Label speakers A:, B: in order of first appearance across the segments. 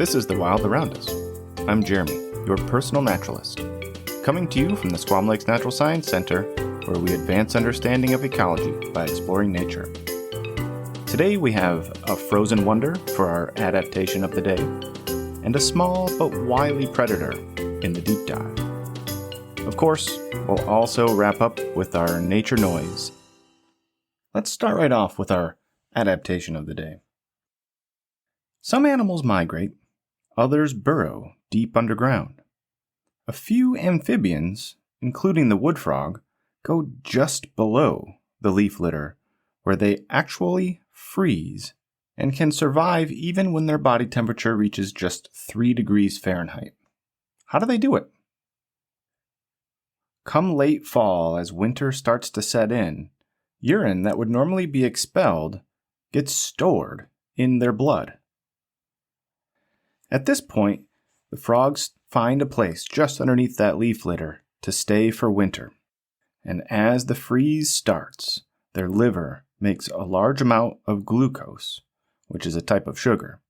A: This is the wild around us. I'm Jeremy, your personal naturalist, coming to you from the Squam Lakes Natural Science Center, where we advance understanding of ecology by exploring nature. Today we have a frozen wonder for our adaptation of the day, and a small but wily predator in the deep dive. Of course, we'll also wrap up with our nature noise. Let's start right off with our adaptation of the day. Some animals migrate, others burrow deep underground. A few amphibians, including the wood frog, go just below the leaf litter, where they actually freeze and can survive even when their body temperature reaches just 3 degrees Fahrenheit. How do they do it? Come late fall, as winter starts to set in, urine that would normally be expelled gets stored in their blood. At this point, the frogs find a place just underneath that leaf litter to stay for winter. And as the freeze starts, their liver makes a large amount of glucose, which is a type of sugar.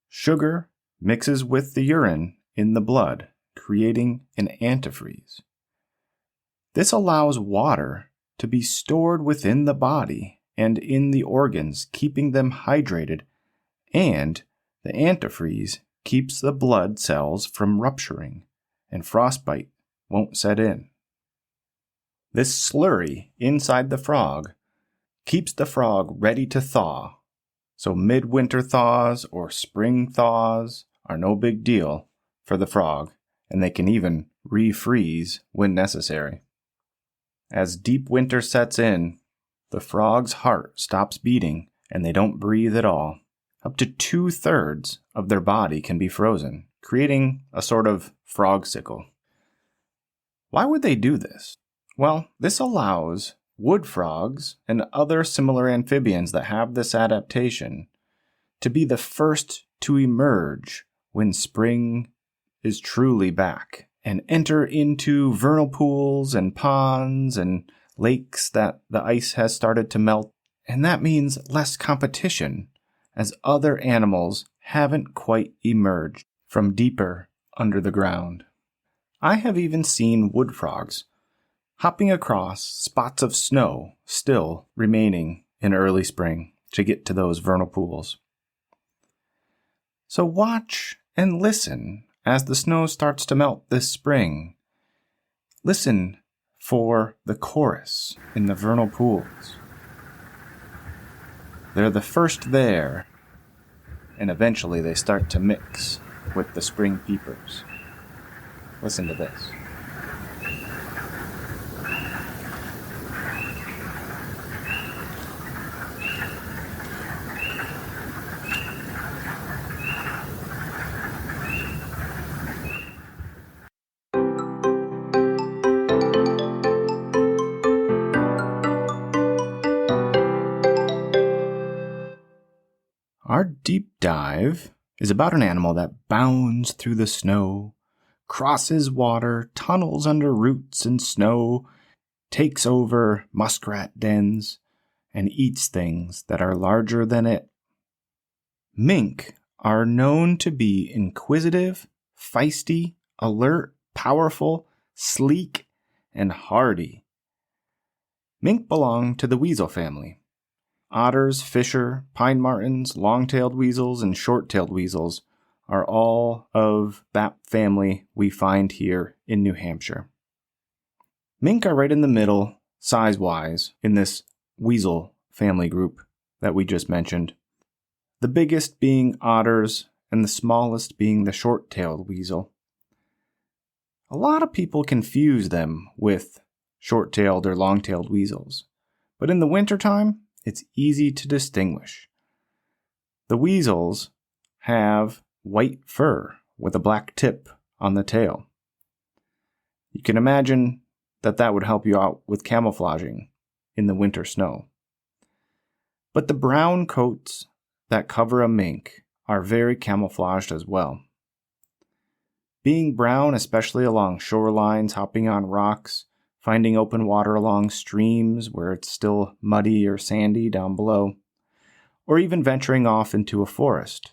A: Sugar mixes with the urine in the blood, creating an antifreeze. This allows water to be stored within the body and in the organs, keeping them hydrated, and the antifreeze keeps the blood cells from rupturing, and frostbite won't set in. This slurry inside the frog keeps the frog ready to thaw, so midwinter thaws or spring thaws are no big deal for the frog, and they can even refreeze when necessary. As deep winter sets in, the frog's heart stops beating and they don't breathe at all. Up to 2/3 of their body can be frozen, creating a sort of frogsicle. Why would they do this? Well, this allows wood frogs and other similar amphibians that have this adaptation to be the first to emerge when spring is truly back and enter into vernal pools and ponds and lakes that the ice has started to melt. And that means less competition, as other animals haven't quite emerged from deeper under the ground. I have even seen wood frogs hopping across spots of snow still remaining in early spring to get to those vernal pools. So watch and listen as the snow starts to melt this spring. Listen for the chorus in the vernal pools. They're the first there, and eventually they start to mix with the spring peepers. Listen to this. Our deep dive is about an animal that bounds through the snow, crosses water, tunnels under roots and snow, takes over muskrat dens, and eats things that are larger than it. Mink are known to be inquisitive, feisty, alert, powerful, sleek, and hardy. Mink belong to the weasel family. Otters, fisher, pine martens, long-tailed weasels, and short-tailed weasels are all of that family we find here in New Hampshire. Mink are right in the middle, size-wise, in this weasel family group that we just mentioned. The biggest being otters, and the smallest being the short-tailed weasel. A lot of people confuse them with short-tailed or long-tailed weasels, but in the wintertime, it's easy to distinguish. The weasels have white fur with a black tip on the tail. You can imagine that would help you out with camouflaging in the winter snow. But the brown coats that cover a mink are very camouflaged as well. Being brown, especially along shorelines, hopping on rocks, finding open water along streams where it's still muddy or sandy down below, or even venturing off into a forest.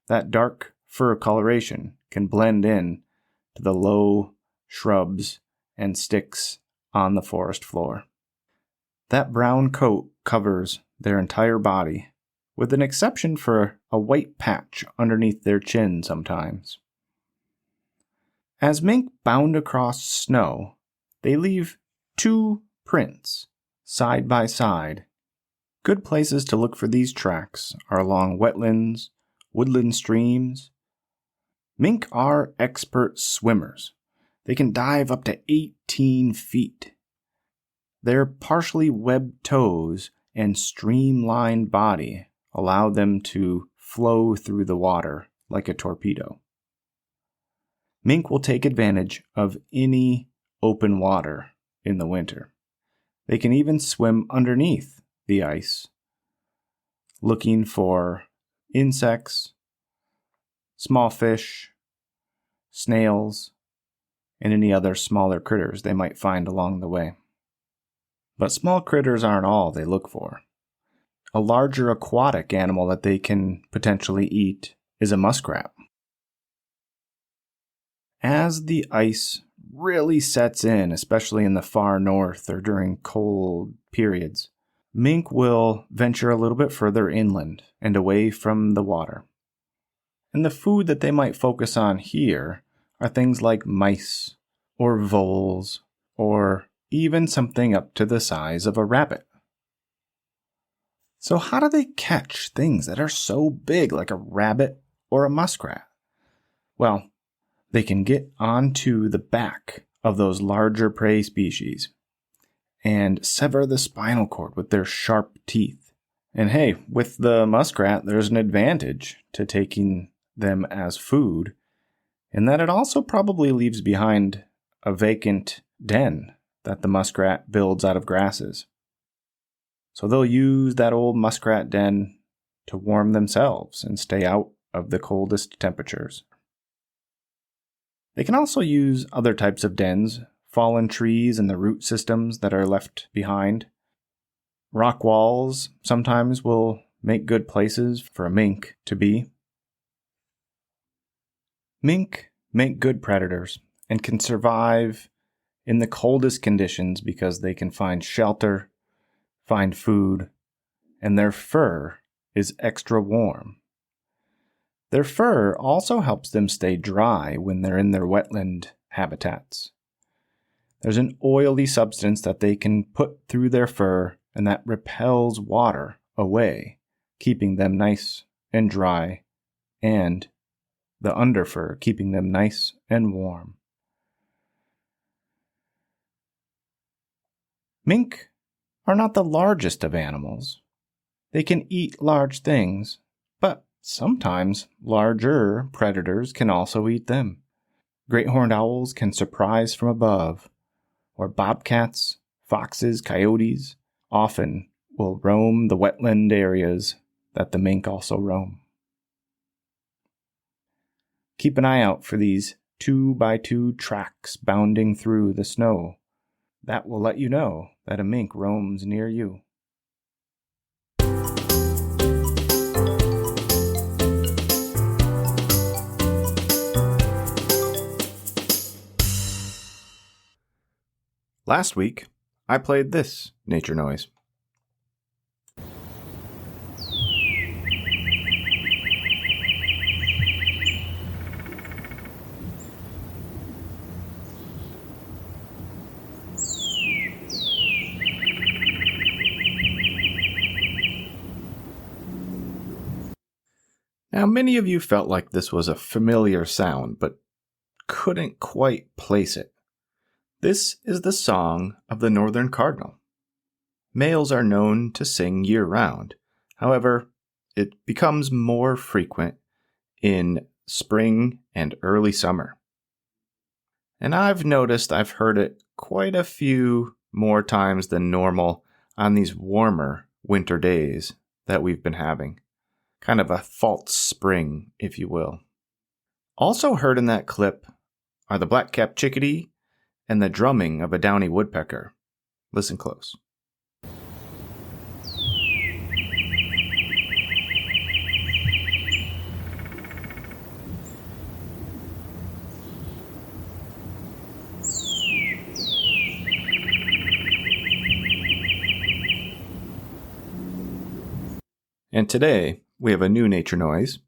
A: That dark fur coloration can blend in to the low shrubs and sticks on the forest floor. That brown coat covers their entire body, with an exception for a white patch underneath their chin sometimes. As mink bound across snow, they leave 2 prints side by side. Good places to look for these tracks are along wetlands, woodland streams. Mink are expert swimmers. They can dive up to 18 feet. Their partially webbed toes and streamlined body allow them to flow through the water like a torpedo. Mink will take advantage of any open water in the winter. They can even swim underneath the ice, looking for insects, small fish, snails, and any other smaller critters they might find along the way. But small critters aren't all they look for. A larger aquatic animal that they can potentially eat is a muskrat. As the ice really sets in, especially in the far north or during cold periods, mink will venture a little bit further inland and away from the water. And the food that they might focus on here are things like mice or voles or even something up to the size of a rabbit. So how do they catch things that are so big like a rabbit or a muskrat? Well, they can get onto the back of those larger prey species and sever the spinal cord with their sharp teeth. And hey, with the muskrat, there's an advantage to taking them as food, in that it also probably leaves behind a vacant den that the muskrat builds out of grasses. So they'll use that old muskrat den to warm themselves and stay out of the coldest temperatures. They can also use other types of dens, fallen trees and the root systems that are left behind. Rock walls sometimes will make good places for a mink to be. Mink make good predators and can survive in the coldest conditions because they can find shelter, find food, and their fur is extra warm. Their fur also helps them stay dry when they're in their wetland habitats. There's an oily substance that they can put through their fur and that repels water away, keeping them nice and dry, and the underfur keeping them nice and warm. Mink are not the largest of animals. They can eat large things, but sometimes larger predators can also eat them. Great horned owls can surprise from above, or bobcats, foxes, coyotes often will roam the wetland areas that the mink also roam. Keep an eye out for these 2x2 tracks bounding through the snow. That will let you know that a mink roams near you. Last week, I played this nature noise. Now, many of you felt like this was a familiar sound, but couldn't quite place it. This is the song of the northern cardinal. Males are known to sing year-round. However, it becomes more frequent in spring and early summer. And I've noticed I've heard it quite a few more times than normal on these warmer winter days that we've been having. Kind of a false spring, if you will. Also heard in that clip are the black-capped chickadee and the drumming of a downy woodpecker. Listen close. And today, we have a new nature noise.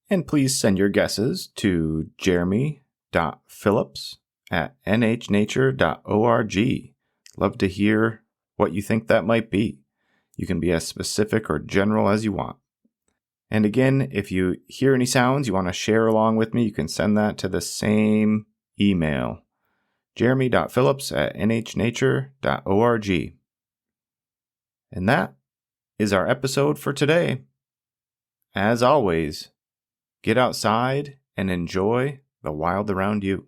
A: And please send your guesses to Jeremy.Phillips at nhnature.org. Love to hear what you think that might be. You can be as specific or general as you want. And again, if you hear any sounds you want to share along with me, you can send that to the same email, Jeremy.Phillips at nhnature.org. And that is our episode for today. As always, get outside and enjoy the wild around you.